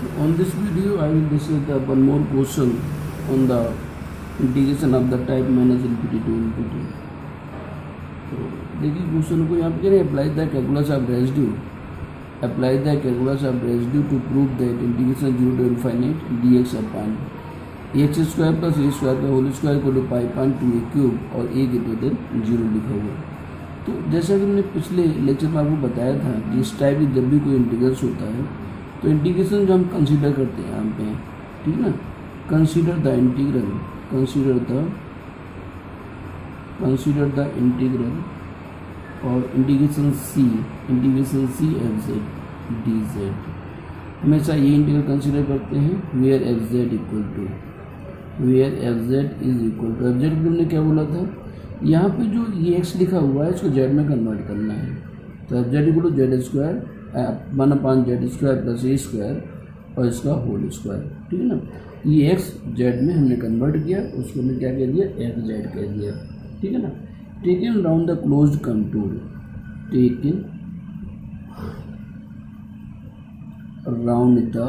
On this video, I will discuss the one more question on the integration of the type minus infinity to infinity. तो देखिए question को यहाँ पे कह रहे हैं apply the calculus of residue to prove that integration 0 to infinite dx upon x square plus a square का whole square को पाई पॉइंट 2 a क्यूब और a ग्रेटर 0 लिखा हुआ है। तो जैसा कि हमने पिछले लेक्चर में आपको बताया था कि इस टाइप की जब भी कोई इंटीग्रेशन होता है तो इंटीग्रेशन जो हम कंसीडर करते हैं यहाँ पे, ठीक ना, कंसीडर द इंटीग्रल और इंटीग्रेशन सी एफ जेड डी जेड, हमेशा ये इंटीग्रल कंसीडर करते हैं where f z is equal to f z को हमने क्या बोला था, यहाँ पे जो ये एक्स लिखा हुआ है इसको जेड में कन्वर्ट करना है। तो f z equal to z square 1/z² plus a square और इसका होल स्क्वायर, ठीक है ना। ये एक्स जेड में हमने कन्वर्ट किया, उसको हमने क्या कह दिया, एफ जेड कह दिया, ठीक है ना। Taken round the closed contour, taken round the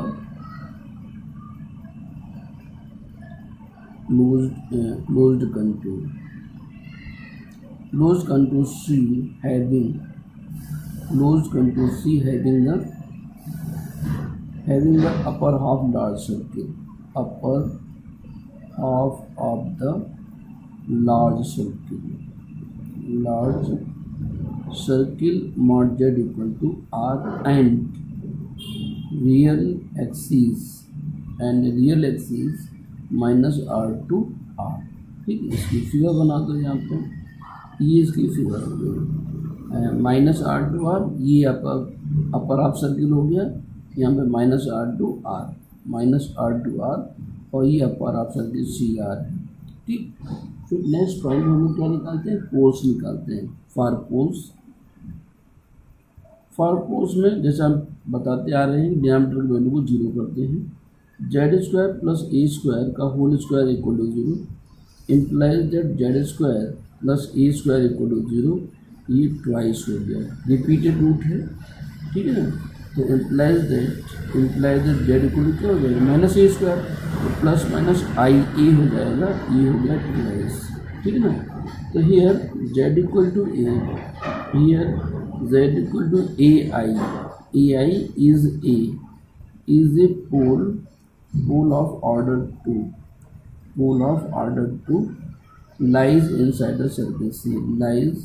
closed contour C having the upper half large circle, upper half of the large circle mod z equal to r and real axis minus r to r, ठीक है। इसकी figure बना दो यहाँ पे, ये इसकी figure हो गई माइनस r to r, ये अपर हाफ सर्किल हो गया, यहाँ पे माइनस r to r और ये upper half circle c r है, ठीक। फिर नेक्स्ट पॉइंट हम क्या निकालते हैं, पोल्स निकालते हैं। फॉर पोल्स में जैसे हम बताते आ रहे हैं डियामीटर की वैल्यू को 0 करते हैं। Z square plus a square का whole square equal to 0 implies that z square plus a square equal to 0, ये ट्वाइस हो गया, रिपीटेड रूट है, ठीक है ना। तो implies that z equal to क्या हो जाएगा, माइनस ए स्क्वायर, तो प्लस माइनस आई ए हो जाएगा, ये हो गया ट्वाइस, ठीक है ना। तो here z equal to a i is a pole of order 2 lies inside the circle C, lies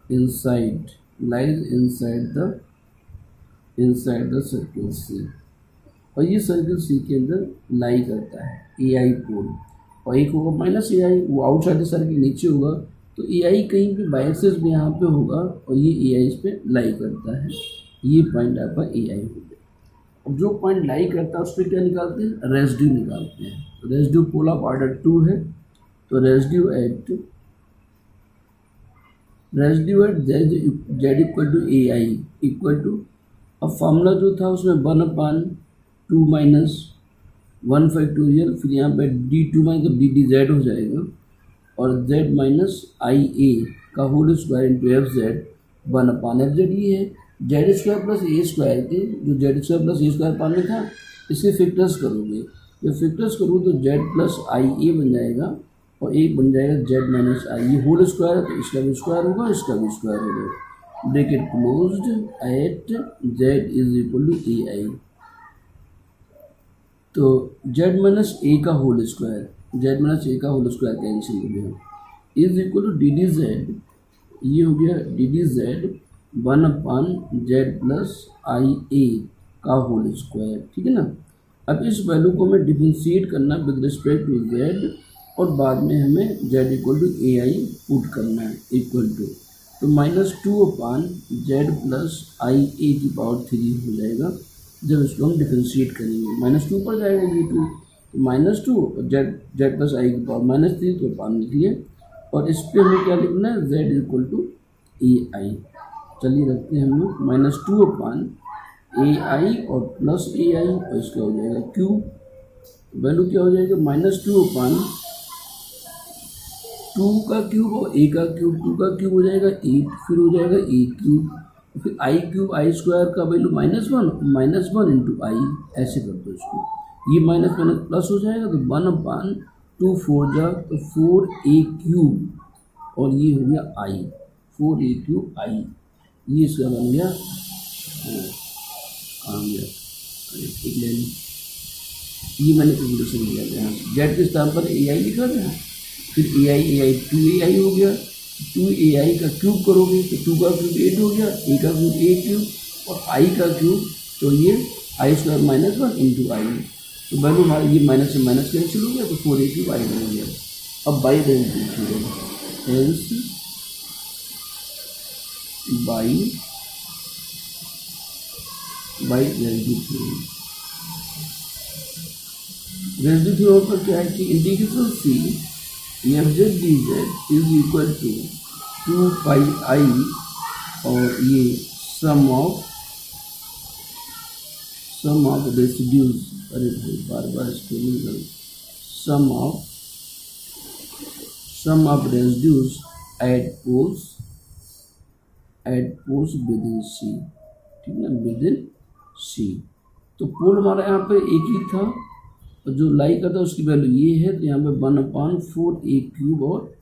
inside the circle C, और ये सर्किल C के अंदर लाई करता है AI पोल, और एक होगा माइनस AI, वो आउटसाइड द सर्किल नीचे होगा, तो AI कहीं पे बाई एक्सिस में यहाँ पे होगा और ये AI इस पे लाई करता है, ये पॉइंट आपका AI हो गया। अब जो पॉइंट लाई करता है उस पर क्या निकालते हैं, रेसिड्यू निकालते हैं। तो रेसिड्यू पोल ऑफ ऑर्डर 2 है, तो residue at z equal to a i equal to, अब फॉर्मूला जो था उसमें 1/2 माइनस 1 फैक्टोरियल, फिर यहाँ पे d2 minus D d z हो जाएगा, और z माइनस आई ए का whole square into f z 1/f z, ये है z square plus a square के, जो z square plus a square पाने था इसे फैक्टर्स करोगे, जब फैक्टर्स करो तो जेड प्लस आई ए बन जाएगा और एक बन जाएगा जेड माइनस आई, ये होल स्क्वायर है तो इसका भी स्क्वायर होगा, इसका भी स्क्वायर होगा, bracket closed at z is equal to a i. तो जेड माइनस ए का होल स्क्वायर कैंसिल हो गया, is equal to d d z, ये हो गया d d z 1/z plus i a का होल स्क्वायर, ठीक है ना। अब इस वैल्यू को हमें डिफरेंशिएट करना विद रिस्पेक्ट टू z, और बाद में हमें z equal to a i put करना है इक्वल टू, तो -2/z प्लस आई ए की पावर 3 हो जाएगा जब इसको हम डिफरेंशिएट करेंगे। -2 पर जाएगा ये 2, तो -2 और z प्लस आई की पावर -3, तो पावर निकलिए, और इस पर हमें क्या लिखना है, z इक्वल टू ए आई। चलिए रखते हैं हम लोग -2/ai और प्लस ai, और इसका हो जाएगा क्यूब, वैल्यू क्या हो जाएगा, -2/2 का क्यूब और a का क्यूब, 2 का क्यूब हो जाएगा 8, फिर हो जाएगा a क्यूब, फिर आई क्यूब आई स्क्वायर का वैल्यू -1 इंटू आई, ऐसे कर दो इसको, ये माइनस माइनस प्लस हो जाएगा तो 1/2 4 जा तो 4a³ और ये हो गया आई, 4a³ आई, ये इसका बन गया आ गया। अरे ठीक है, ये मैंने कैलकुलेशन किया था यहाँ से, जेड के स्थान पर ए आई लिखा था, फिर ए आई 2ai हो गया, 2ai का क्यूब करोगे तो 2 का क्यूब 8 हो गया, a का क्यूब a³ और i का क्यूब, तो ये i² -1 इंटू आई, तो वैल्यू हमारा ये माइनस से माइनस कैंसिल हो गया तो 4a³ आई बन गया। अब बाई रेंज देखिए, हेंस बाई रेसिड्यू थ्योरम पर क्या है कि integration C f z d z is equal to 2πi और ये सम ऑफ रेसिड्यूज, अरे भाई बार बार स्पेलिंग करो, sum of residues at poles within c, ठीक है, विद इन सी। तो पोल हमारा यहाँ पे एक ही था और जो लाई का था उसकी वैल्यू ये है, तो यहाँ पे 1/4a³ और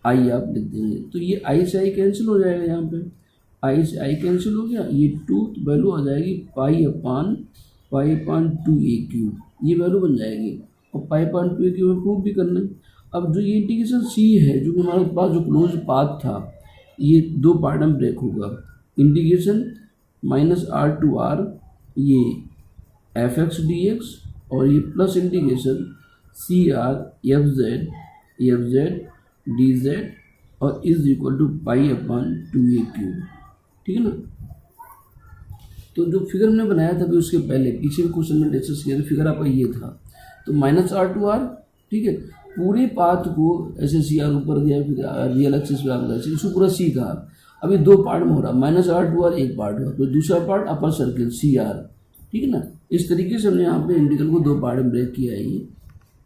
आई आप लिख देंगे, तो ये आई से आई कैंसिल हो जाएगा, यहाँ पे आई से आई कैंसिल हो गया, ये 2 तो वैल्यू आ जाएगी पाई/2a³, ये वैल्यू बन जाएगी और पाई/2a³ में प्रूव भी करना है। अब जो ये इंटीग्रेशन सी है, जो कि हमारे पास जो क्लोज पाथ था, ये 2 पार्ट में ब्रेक होगा, इंटीग्रेशन -r to r ये fx dx और ये plus integration cr fz dz और इज इक्वल टू पाई/2a³, ठीक है ना। तो जो फिगर हमने बनाया था अभी उसके पहले पीछे भी क्वेश्चन में डिस्कस किया था, फिगर आपका ये था, तो -r to r, ठीक है, पूरे पाथ को ऐसे सी आर ऊपर गया, फिर रियल एक्सिस पे आप ऐसे इसको पूरा सी कहा, अभी 2 पार्ट में हो रहा, -r to r एक पार्ट हुआ, फिर दूसरा part upper circle c r, ठीक है ना। इस तरीके से हमने यहाँ पे इंटीग्रल को 2 पार्ट में ब्रेक किया है, ये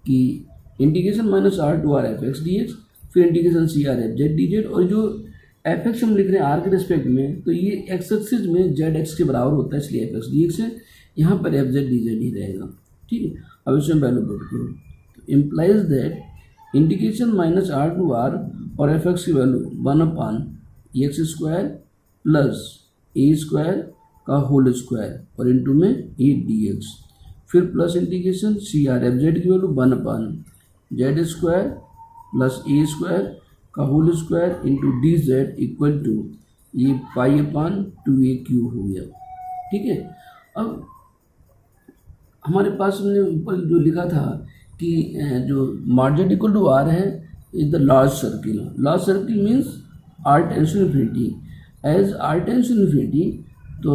कि integration -r to r fx dx, फिर इंटीग्रेशन cr fz dz, और जो fx हम लिख रहे हैं r के रिस्पेक्ट में, तो ये x एक्सिस में zx के बराबर होता है, इसलिए fx dx है, यहाँ पर fz dz ही रहेगा, ठीक है। अब इसमें वैल्यू पुट करो, तो implies that integration -r to r और fx की वैल्यू 1/x² प्लस a² का होल स्क्वायर और इंटू में a dx, फिर प्लस इंटीग्रेशन cr fz की वैल्यू 1/z² प्लस a² का whole square into dz equal to ये पाई/2a³ हो गया, ठीक है। अब हमारे पास हमने ऊपर जो लिखा था कि जो मार्जिन इक्वल टू r है is the large circle means r tends to infinity, as r tends to infinity, तो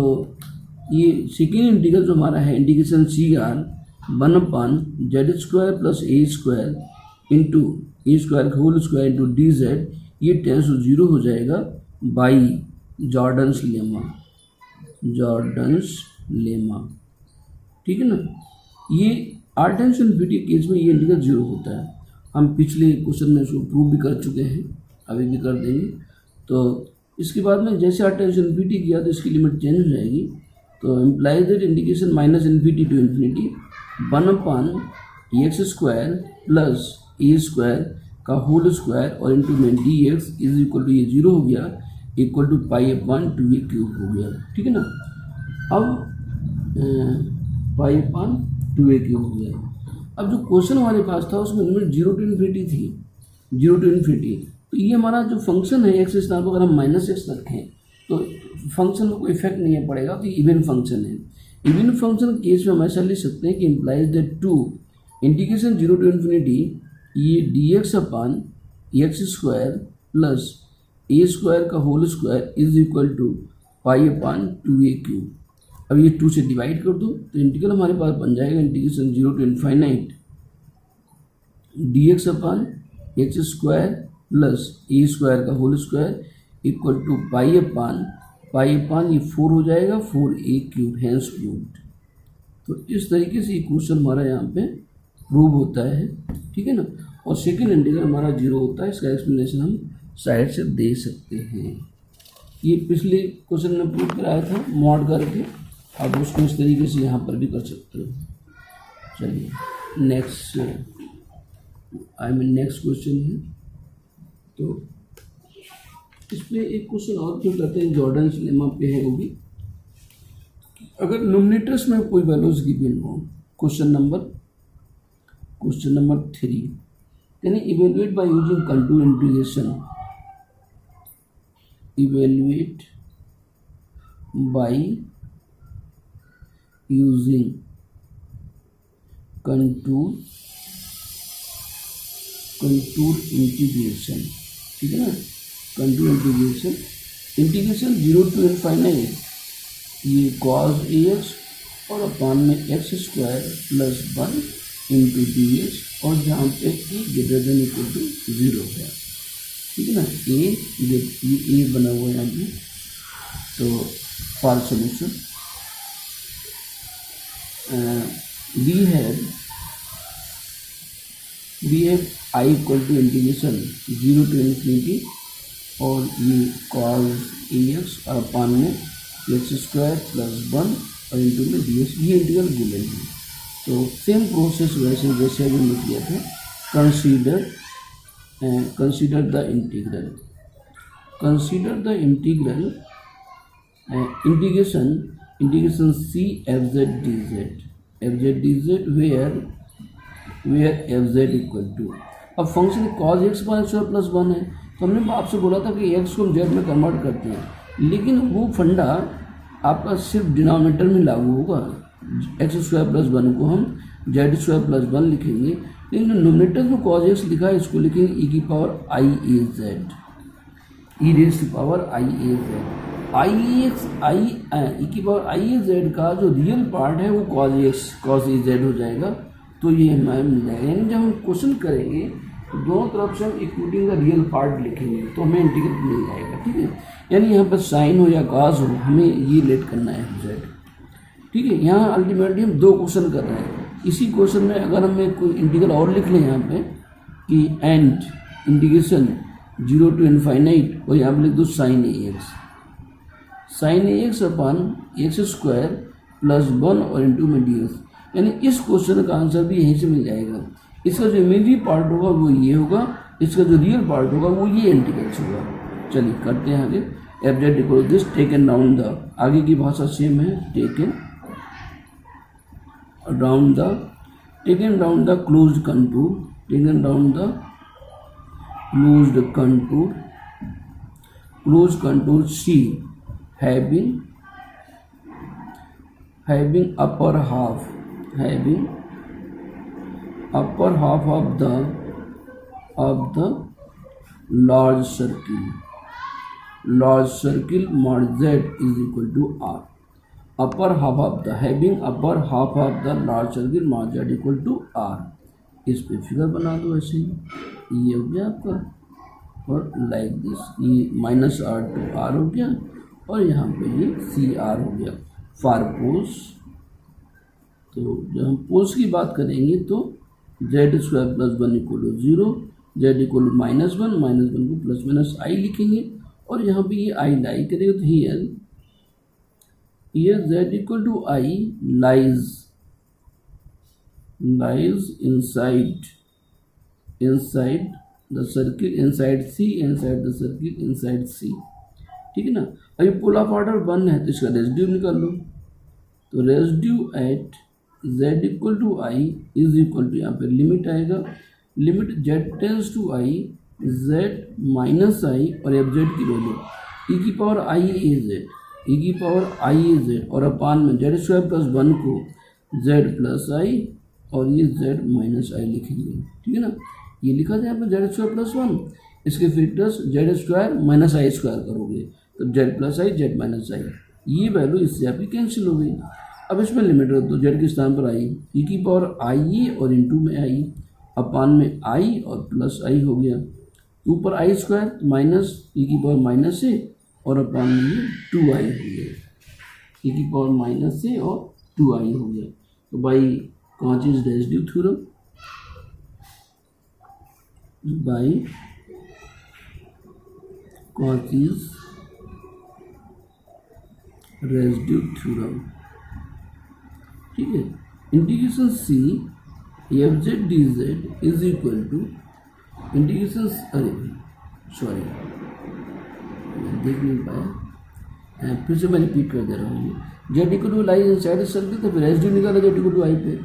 ये सेकेंड इंटीग्रल जो हमारा है integration cr 1/z² plus a² into a² का होल स्क्वायर इंटू dz, ये tense to 0 हो जाएगा बाई जॉर्डन्स लेमा, ठीक है ना। ये r tends to infinity case में ये इंटीग्रल 0 होता है, हम पिछले क्वेश्चन में इसको प्रूव भी कर चुके हैं, अभी भी कर देंगे। तो इसके बाद में जैसे r टेंस टू इन्फिनिटी किया तो इसकी लिमिट चेंज हो जाएगी, तो implies that integration -∞ to ∞ 1/x² plus a² का होल स्क्वायर और इंटू में dx इज इक्वल टू ये 0 हो गया, इक्वल टू पाई/2a³ हो गया, ठीक है ना। अब पाई/2a³ हो गया। अब जो क्वेश्चन हमारे पास था उसमें लिमिट 0 to ∞ थी, 0 to ∞, तो ये हमारा जो फंक्शन है एक्स स्थान पर अगर हम -x रखें तो फंक्शन में कोई इफेक्ट नहीं पड़ेगा, तो इवन फंक्शन है। इवन फंक्शन केस में हम ऐसा लिख सकते हैं कि इम्प्लाइज दैट 2 इंटीग्रेशन 0 to ∞ ये dx/x² प्लस a² का whole square is equal to पाई/2a³। अब ये 2 से डिवाइड कर दो तो इंटीग्रल हमारे पास बन जाएगा integration 0 to ∞ dx/x² plus a² का होल स्क्वायर इक्वल टू पाई/, ये 4 हो जाएगा, 4a³ हैंस प्रूव्ड। तो इस तरीके से ये क्वेश्चन हमारा यहाँ पे प्रूव होता है, ठीक है ना। और सेकेंड इंटीग्रल हमारा 0 होता है, इसका एक्सप्लेनेशन हम साइड से दे सकते हैं। ये पिछले क्वेश्चन में प्रूव कराया था मॉड करके, आप उसको इस तरीके से यहाँ पर भी कर सकते हो। चलिए नेक्स्ट नेक्स्ट क्वेश्चन है। तो इसमें एक क्वेश्चन और क्यों करते हैं, जॉर्डन लेमा पे है वो भी। अगर न्यूमरेटर्स में कोई वैल्यूज गिवन हो, question number 3, can evaluate by using contour integration, evaluate by using contour integration, ठीक है ना, कंटूर इंटीग्रेशन 0 to इनफाइनाइट ये cos ax और अपान में x square plus 1 into d h, और जहाँ पे e greater than equal to 0 है, ठीक है ना। ये बना हुआ है यहाँ पे। तो for solution we have i equal to integration 0 to infinity और ये cos ax और अपान में एक्स स्क्वायर प्लस 1 और इंटू में डी एस, ये इंटीग्रल गिवन है। तो सेम प्रोसेस वैसे जैसे अभी हमने किया था, consider the integral integration C f z d z where f z equal to, अब फंक्शन कॉज एक्स प्लस 1 है, तो हमने आपसे बोला था कि एक्स को हम जेड में कन्वर्ट करते हैं, लेकिन वो फंडा आपका सिर्फ डिनोमिनेटर में लागू होगा। एक्स स्क्वायर प्लस 1 को हम जेड स्क्वायर प्लस 1 लिखेंगे, लेकिन नोमिनेटर में कॉज एक्स लिखा है इसको लिखेंगे ई की power i a Z, E rays की पावर आई ए जेड। ई की पावर आई ए जेड का जो रियल पार्ट है वो कॉज ए जेड हो जाएगा। तो ये हमें मिल जाएगा, यानी जब हम क्वेश्चन करेंगे तो दोनों तरफ से हम इंक्लूडिंग द रियल पार्ट लिखेंगे तो हमें इंटीग्रल मिल जाएगा, ठीक है। यानी यहाँ पर साइन हो या कॉस हो, हमें ये लेट करना है जेड, ठीक है। यहाँ अल्टीमेटली हम 2 क्वेश्चन कर रहे हैं। इसी क्वेश्चन में अगर हमें कोई इंटीग्रल और लिख लें यहाँ पे कि एंड इंटीग्रेशन 0 to इनफाइनाइट, और यहाँ पर लिख दो sign a x upon x square plus 1 और इंटू में डी एक्स, यानी इस क्वेश्चन का आंसर भी यहीं से मिल जाएगा। इसका जो इमेजरी पार्ट होगा वो ये होगा, इसका जो रियल पार्ट होगा वो ये इंटीग्रल होगा। चलिए करते हैं आगे। F z equal this taken down the, आगे की भाषा सेम है, taken down the closed contour c having upper half of the large circle mod z is equal to r, upper half of the large circle mod z equal to r। इस पे figure बना दो ऐसे ही, ये हो गया आपका, और लाइक दिस ये -r to r हो गया, और यहाँ पे ये cr हो गया फॉर पोल्स। तो जब हम पोल्स की बात करेंगे तो z square plus 1 equal to 0, z equal to -1 को प्लस माइनस आई लिखेंगे, और यहाँ पे ये आई लाई करेगा तो here z equal to i lies inside the circle, inside the circle inside C, ठीक है ना। अभी पोल ऑफ ऑर्डर 1 है तो इसका रेसिड्यू निकाल लो, तो residue at z equal to i is equal to, यहाँ पे लिमिट आएगा, limit z tends to i z minus i और एफ जेड की वैल्यू ई की पावर आई ए जेड और अपान में जेड स्क्वायर प्लस 1 को z प्लस आई और ये z माइनस आई लिखेंगे, ठीक है ना। ये लिखा जाए पर जेड स्क्वायर प्लस 1, इसके factors z square minus i square करोगे तो z plus i z minus i, ये वैल्यू इससे आपकी कैंसिल हो गई। अब इसमें लिमिट रख दो, जेड के स्थान पर आई ई की पावर आई ए और इंटू में आई अपान में आई और प्लस आई हो गया, ऊपर आई स्क्वायर माइनस ई की पावर माइनस ए और अपान में 2 आई हो गया, ई की पावर माइनस ए और 2 आई हो गया। तो by Cauchy's residue theorem, by Cauchy's residue theorem, ठीक है। Integration C f z d z is equal to integration, अरे सॉरी देख नहीं पाया, फिर से मैं रिपीट कर दे रहा हूँ। Z equal to i side circle, तो फिर रेजिड्यू निकाला जेड इक्वल टू आई पे,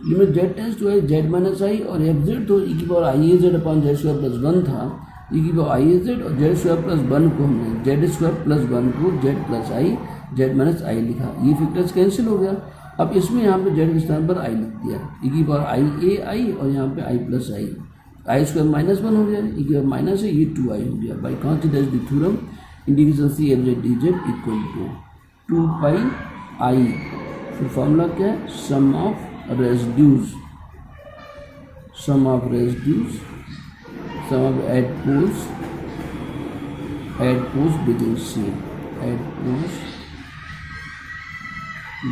limit z tends to i z minus i, और एफ जेड तो ई की power i a z upon z square plus one था, e की power i a z और जेड स्क्वायर प्लस वन को हमने z square plus one को z plus i z minus i लिखा, ये फैक्टर्स कैंसिल हो गया। अब इसमें यहाँ पे जेड के स्थान पर आई लिख दिया, ई की पावर आई ए आई और यहाँ पे आई प्लस आई स्क्वायर माइनस वन हो गया, ई की पावर माइनस है, ये टू आई हो गया। By considers the theorem integration C f z d z equal to two pi i, फिर फॉर्मूला क्या है, sum of residues, sum of add poles within C, add poles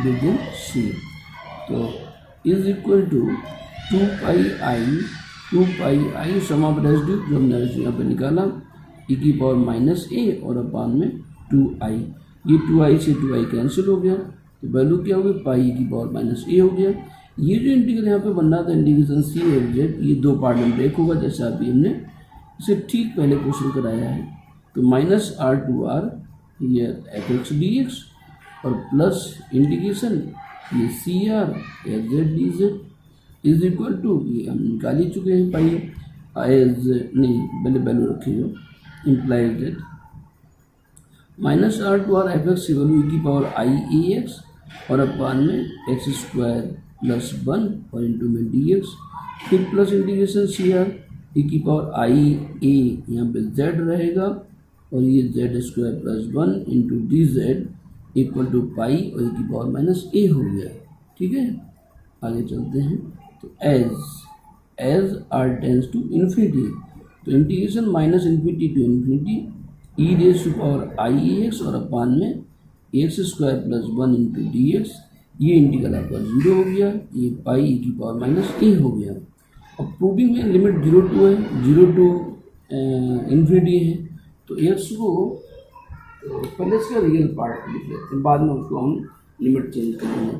within C, तो is equal to 2 pi i sum of residue जो हमने यहाँ पे निकाला, e की पावर माइनस ए और अपान में 2i, ये 2i से 2i कैंसिल हो गया, तो वैल्यू क्या हो गई, पाई की पावर माइनस ए हो गया। ये जो इंटीग्रल यहाँ पे बन रहा था इंटीग्रेशन सी एफ जेड, ये दो पार्ट में ब्रेक होगा, जैसे अभी हमने इसे ठीक पहले क्वेश्चन कराया है। तो माइनस आर टू आर ये एफ एक्स डी एक्स और प्लस इंटीग्रेशन ये c r f z d z is equal to, ये हम निकाल ही चुके हैं, पाई एज नहीं पहले वैल्यू रखी हो, implies that minus r to r f x value की पावर आई ए एक्स और अपान में एक्स स्क्वायर प्लस वन और इंटू में डी एक्स, फिर प्लस इंटीग्रेशन सी आर ई की पावर आई ए, यहाँ पे जेड रहेगा और ये z square plus one into d z equal to pi और ई की पावर माइनस ए हो गया, ठीक है। आगे चलते हैं, तो as are tends to infinity, तो integration minus infinity to infinity e raise to power i a x और अपान में x square plus one into d x, ये इंटीग्रल आपका जीरो हो गया, ये पाई ई की पावर माइनस ए हो गया। अब प्रूविंग में लिमिट 0 टू है, 0 टू इन्फिनिटी है, तो एक्स को पहले इसका रियल पार्ट लिख लेते हैं, बाद में उसको हम लिमिट चेंज करेंगे।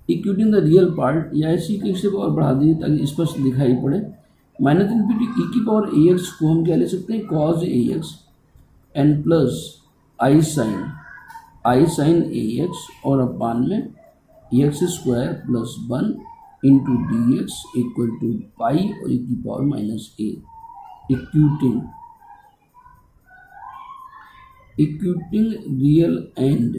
इक्विटिंग द रियल पार्ट या ऐसी की स्टेप और बढ़ा दीजिए ताकि स्पष्ट दिखाई पड़े। माइनस इन्फिनिटी ई की पावर ए एक्स को हम क्या ले सकते हैं, cos a x n plus i sine a x और अपान में x square plus one into d x equal to pi और ई की power minus a. Equating real and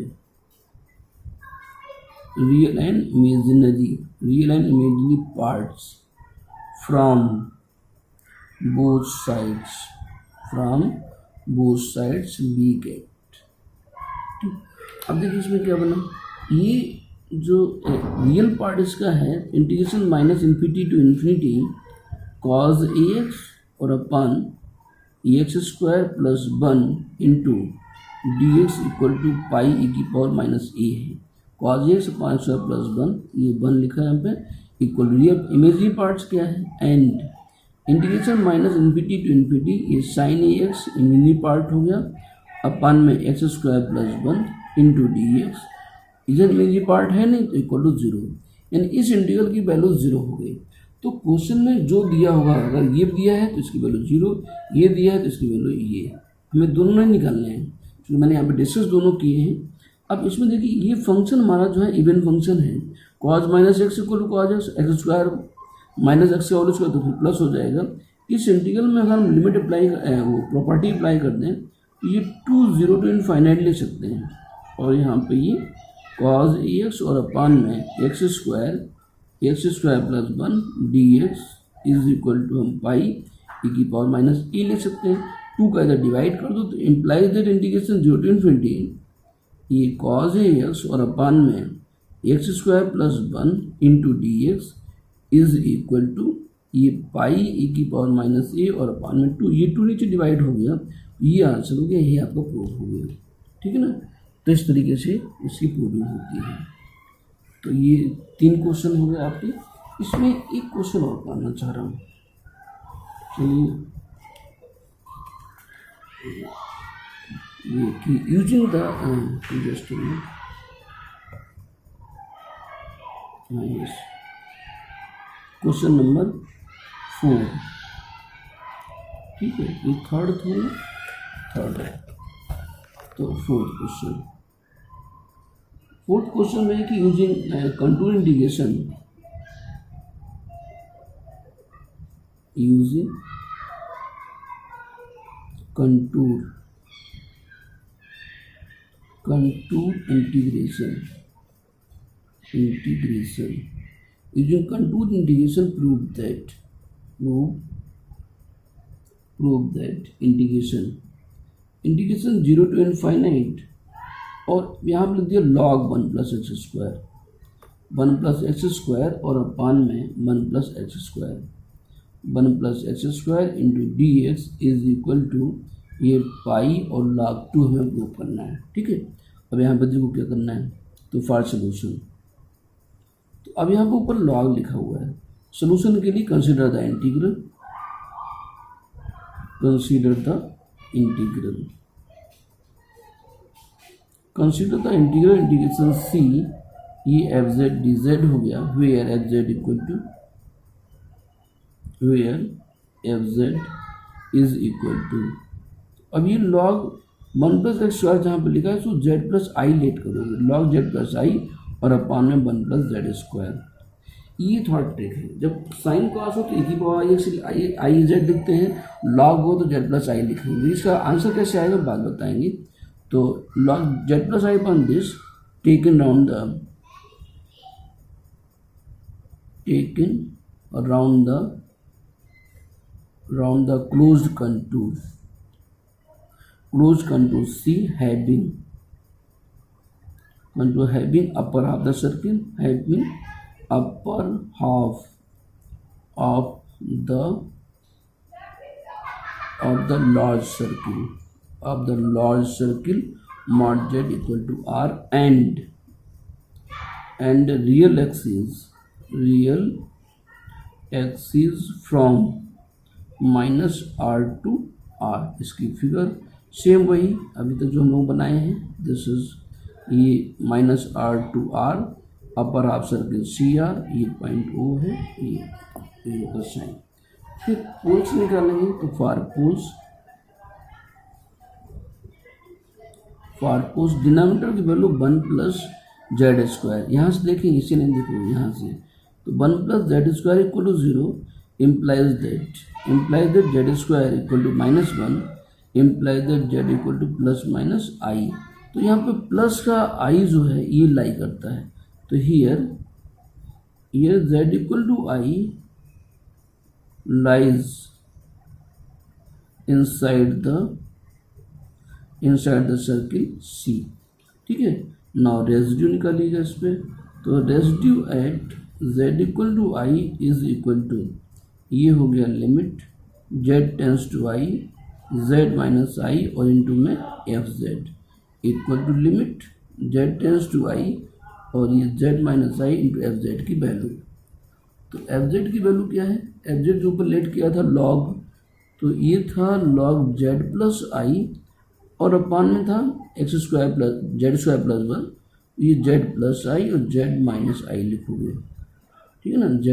imaginary parts from both sides we get. अब देखिए इसमें क्या बना, ये जो रियल पार्ट इसका है integration minus infinity to infinity cos a x और upon x square plus one into d x equal to pi e की पावर माइनस ए है। Cos x upon square plus one, ये one लिखा है यहाँ पे, इक्वल रियल इमेजरी पार्ट्स क्या है, and integration minus infinity to infinity ये sine a x imaginary part हो गया, अपान में x square plus one into d x, इधर इमेजरी पार्ट है नहीं तो इक्वल टू जीरो, यानी इस इंटीग्रल की वैल्यू जीरो हो गई। तो क्वेश्चन में जो दिया होगा, अगर ये दिया है तो इसकी वैल्यू जीरो, ये दिया है तो इसकी वैल्यू ये, हमें दोनों नहीं निकालने हैं, क्योंकि मैंने यहाँ पे डिस्कस दोनों किए हैं। अब इसमें देखिए ये फंक्शन हमारा जो है इवन फंक्शन है, cos minus x equal to cos x square minus x का होल स्क्वायर तो फिर प्लस हो जाएगा। इस इंटीग्रल में अगर हम लिमिट अप्लाई वो प्रॉपर्टी अप्लाई कर दें तो ये 2 0 टू इनफाइनाइट ले सकते हैं, और यहाँ पे ये कॉज ए एक्स और अपान में x square plus one d x is equal to हम पाई ई की पावर माइनस ए ले सकते हैं। 2 का इधर डिवाइड कर दो तो implies that integration 0 to infinity ये कॉज ए एक्स और अपान में x square plus one into d x is equal to ये पाई ई की पावर माइनस ए और अपान में 2, ये 2 नीचे डिवाइड हो गया, ये आंसर हो गया, ये आपका प्रूफ हो गया, ठीक है ना। तो इस तरीके से इसकी प्रूविंग होती है। तो ये 3 क्वेश्चन हो गए आपके, इसमें एक क्वेश्चन और करना चाह रहा हूँ, चलिए ये कि यूजिंग द जस्ट हाँ यस। क्वेश्चन नंबर 4, ठीक है, ये थर्ड था ना, थर्ड है। तो फोर्थ क्वेश्चन में कि using contour integration, using contour integration using contour integration prove that integration 0 to infinite, और यहाँ पर लिख दिया log 1 plus x square, 1 plus x square और अपान में 1 plus x square, 1 plus x square into dx is equal to ये pi और log 2 हमें प्रूव करना है, ठीक है। अब यहाँ पर देखो क्या करना है, तो फॉर सोल्यूशन, तो अब यहाँ पर ऊपर log लिखा हुआ है, सोल्यूशन के लिए consider the integral, consider the integration c, ये एफ जेड डी जेड हो गया, where f z equal to, where f z is equal to, अब ये log 1 प्लस एक्स स्क्वायर जहाँ पर लिखा है उसको जेड प्लस आई लेट करोगे, log जेड प्लस आई और अपान में 1 प्लस जेड स्क्वायर। ये थोड़ा ट्रिक है, जब साइन कॉस हो तो एक ही पावर आई जेड लिखते हैं, log हो तो जेड प्लस आई लिखेंगे। इसका आंसर कैसे आएगा बात बताएंगे। तो log Z plus I upon this taken around the closed contour C having upper half the circle, having upper half of the large circle mod z equal to r, and real axis from minus r to r। इसकी figure same वही अभी तक जो हम लोग बनाए हैं, this is ये minus r to r, upper half circle c r, ये पॉइंट ओ है, ये का साइन। फिर पोल्स निकालेंगे, तो फॉर पोल्स डिनोमिनेटर की वैल्यू 1 प्लस जेड स्क्वायर, यहाँ से देखेंगे, इसी नहीं देखो यहाँ से, तो 1 plus z square equal to 0 implies that z square equal to minus 1 implies that z equal to plus minus I। तो यहाँ पे प्लस का I जो है ये लाई करता है, तो here z equal to I lies inside the circle C, ठीक है। नाउ रेजिड्यू निकालिएगा इस पे, तो residue at z equal to I is equal to, ये हो गया limit z tends to i z minus i और इंटू में f z equal to limit z tends to i और ये z minus i into f z की value. तो f z की वैल्यू क्या है, एफ जेड जो ऊपर लेट किया था log, तो ये था log z प्लस आई और अपान में था x square plus z square plus 1, ये z प्लस आई और z माइनस आई लिखोगे, ठीक है ना। z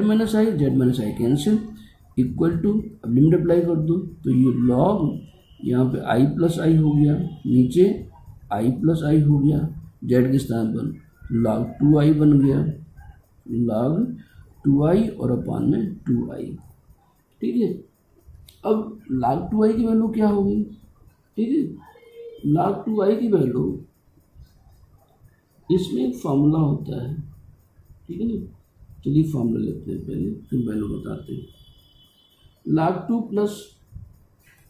minus i cancel equal to, अब लिमिट अप्लाई कर दो, तो ये log यहाँ पे i प्लस आई हो गया, नीचे i प्लस आई हो गया, z के स्थान पर log 2i बन गया, log 2i और अपान में 2i, ठीक है। अब log 2i की वैल्यू क्या होगी, ठीक है, log 2i की वैल्यू, इसमें एक फॉर्मूला होता है, ठीक है ना। चलिए फॉर्मूला लेते हैं पहले, फिर वैल्यू बताते हैं। log 2 प्लस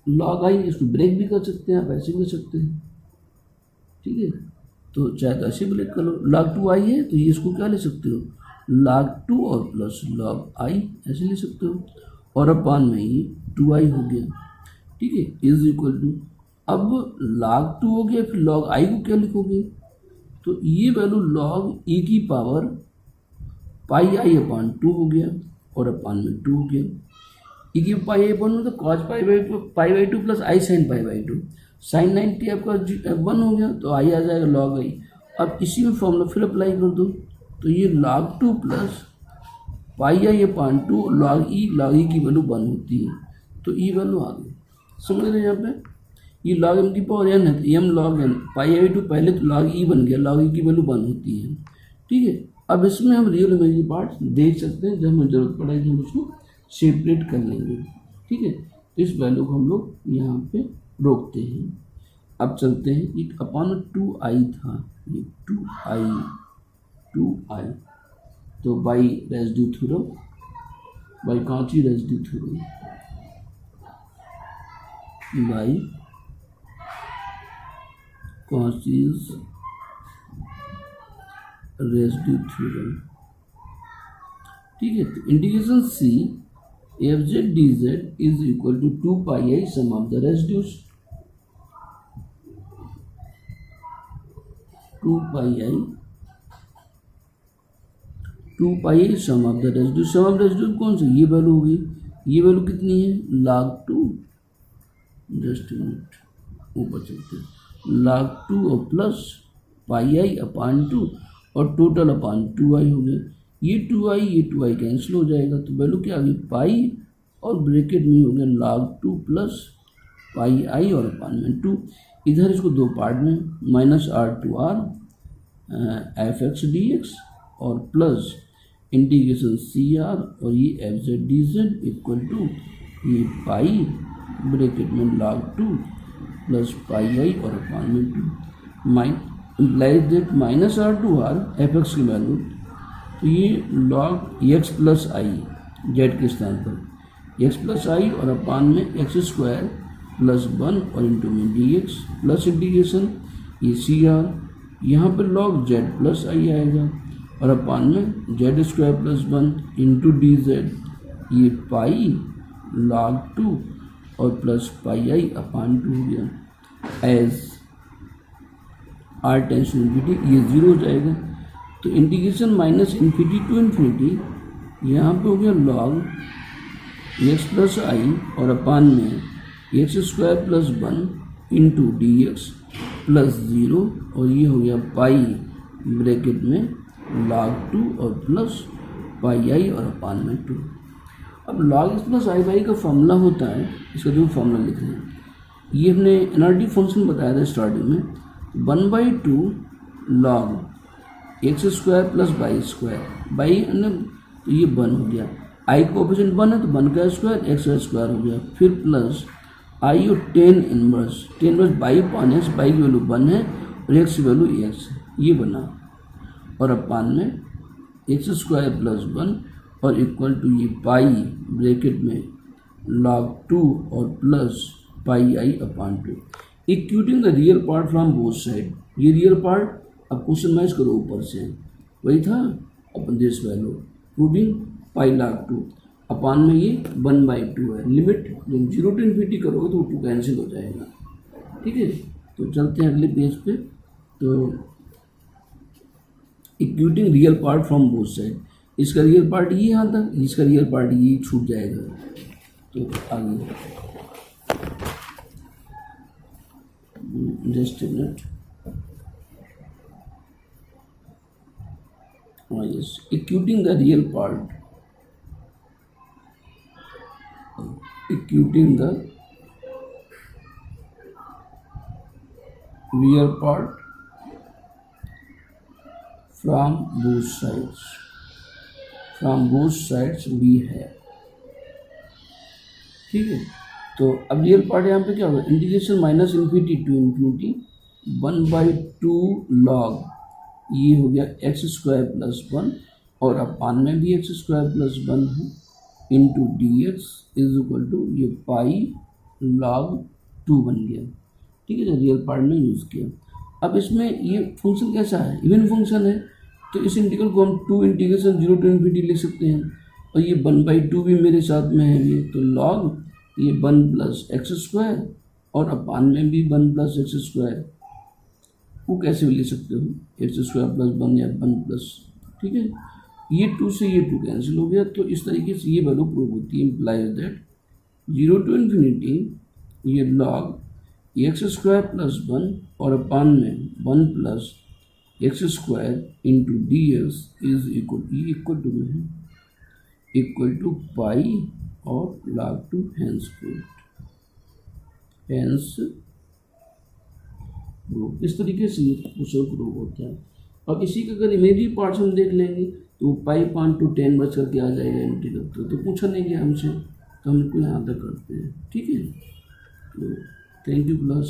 log i, इसको ब्रेक भी कर सकते हैं आप, ऐसे भी कर सकते हैं, ठीक है। तो चाहे तो ऐसे ब्रेक कर लो, log 2i है तो ये इसको क्या ले सकते हो, log 2 और प्लस log i ऐसे ले सकते हो, और अपान में ये 2i हो गया, ठीक है, इज इक्वल टू, अब log 2 हो गया, फिर log i को क्या लिखोगे, तो ये वैल्यू log e की पावर पाई आई अपान 2 हो गया और अपान में 2 हो गया, ई की पाई आई अपान तो cos pi by 2 plus i sine pi by 2, sine 90 आपका 1 हो गया, तो आई आ जाएगा log i। अब इसी में फॉर्मूला फिर अप्लाई कर दो, तो ये log 2 plus pi i upon 2 log ई की वैल्यू 1 होती है, तो ई वैल्यू आ गई। समझ रहे हैं यहाँ पे, ये log m की पावर n है तो m log n, पाई आई 2 पहले तो log ई बन गया, log ई की वैल्यू 1 होती है। ठीक है, अब इसमें हम रियल इमेजिनरी पार्ट देख सकते हैं, जब हमें जरूरत पड़ेगी हम उसको सेपरेट कर लेंगे। ठीक है, तो इस वैल्यू को हम लोग यहाँ पे रोकते हैं। अब चलते हैं, एक अपॉन 2i था, ये 2i, तो by residue theorem, by Cauchy residue theorem, by Cauchy's residue theorem. ठीक है, तो integration C f z d z is equal to 2 pi i sum of the residues, 2 pi i sum of the residue. Sum of residue कौन सी, ये value होगी, ये value कितनी है log 2, जस्ट मिनट ऊपर चलते हैं, log 2 और प्लस पाई आई अपान 2 और टोटल अपान 2i हो गया। ये 2i कैंसिल हो जाएगा, तो वैल्यू क्या आ गई पाई और ब्रैकेट में हो गया log 2 प्लस पाई आई और अपान में 2। इधर इसको दो पार्ट में minus r to r f x d x और प्लस इंटीग्रेशन सी आर और ये f z d z equal to ये पाई ब्रैकेट में log 2 प्लस पाई आई और अपान में 2 implies that minus r to r f x की value, तो ये log x plus i z के स्थान पर एक्स प्लस आई और अपान में एक्स स्क्वायर प्लस 1 और इंटू में डी एक्स प्लस इंटीग्रेशन ये सी आर, यहाँ पर log जेड प्लस आई आएगा और अपान में Z square plus 1 into d z, ये पाई log 2 और प्लस पाई आई अपान 2 हो गया। As are tends to infinity ये 0 हो जाएगा, तो integration minus infinity to infinity, यहाँ पे हो गया log एक्स प्लस आई और अपान में x square plus 1 into d x plus 0 और ये हो गया पाई ब्रैकेट में log 2 और प्लस पाई आई और अपान में 2। अब log x plus I by का फॉर्मूला होता है, इसका जो फॉर्मूला लिख रहे हैं, ये हमने एनआरटी फंक्शन बताया था स्टार्टिंग में, 1/2 log x square plus y square by, तो ये 1 हो गया, आई कोएफिशिएंट 1 है तो 1 का स्क्वायर एक्स स्क्वायर हो गया, फिर प्लस आई और टेन इनवर्स बाई पान एक्स, बाई की वैल्यू 1 है और एक्स की वैल्यू एक्स है, ये बना, और अपान में एक्स स्क्वायर प्लस 1 और इक्वल टू ये पाई ब्रैकेट में log 2 और plus pi i upon 2। Equating the real part from both side, ये रियल पार्ट अब क्वेश्चन मैच करो ऊपर से, वही था अपन this value proving pi log 2 upon में ये 1/2 है। लिमिट जब 0 to इन्फिनिटी करोगे तो 2 कैंसिल हो जाएगा। ठीक है, तो चलते हैं अगले पेज पे। तो equating real part from both side, इसका रियल पार्ट ये यहाँ तक, इसका रियल पार्ट ये छूट जाएगा, तो आगे just a minute, yes, equating the real part, equating the real part from both sides we have। ठीक है, तो अब रियल पार्ट यहाँ पे क्या होगा, integration minus infinity to infinity 1/2 log ये हो गया एक्स स्क्वायर प्लस 1 और अपान में भी एक्स स्क्वायर प्लस 1 है into d x is equal to ये पाई log 2 बन गया। ठीक है, जो रियल पार्ट में यूज़ किया। अब इसमें ये फंक्शन कैसा है, इवन फंक्शन है, तो इस इंटीग्रल को हम 2 इंटीग्रेशन 0 to इन्फिनिटी लिख सकते हैं, और ये 1/2 भी मेरे साथ में है, ये तो log ये 1 प्लस एक्स स्क्वायर और अपान में भी 1 प्लस एक्स स्क्वायर, वो कैसे भी ले सकते हो, एक्स स्क्वायर प्लस 1 या 1 प्लस। ठीक है, ये 2 से ये 2 कैंसिल हो गया, तो इस तरीके से ये वैल्यू प्रूव होती है। इम्प्लाइज दैट 0 to इन्फिनिटी ये log एक्स स्क्वायर प्लस 1 और अपान में 1 plus x square into d x is equal to में है इक्वल टू पाई और log टू हैंस प्रूफ। इस तरीके से ये क्वेश्चन प्रूफ होता है। अब इसी का अगर इमेजिनरी पार्ट्स हम देख लेंगे तो पाई 5 to 10 बच करके आ जाएगा इंटीग्रल, तो पूछा नहीं गया हमसे, तो हम इसको यहाँ तक करते हैं। ठीक है, तो थैंक यू क्लास।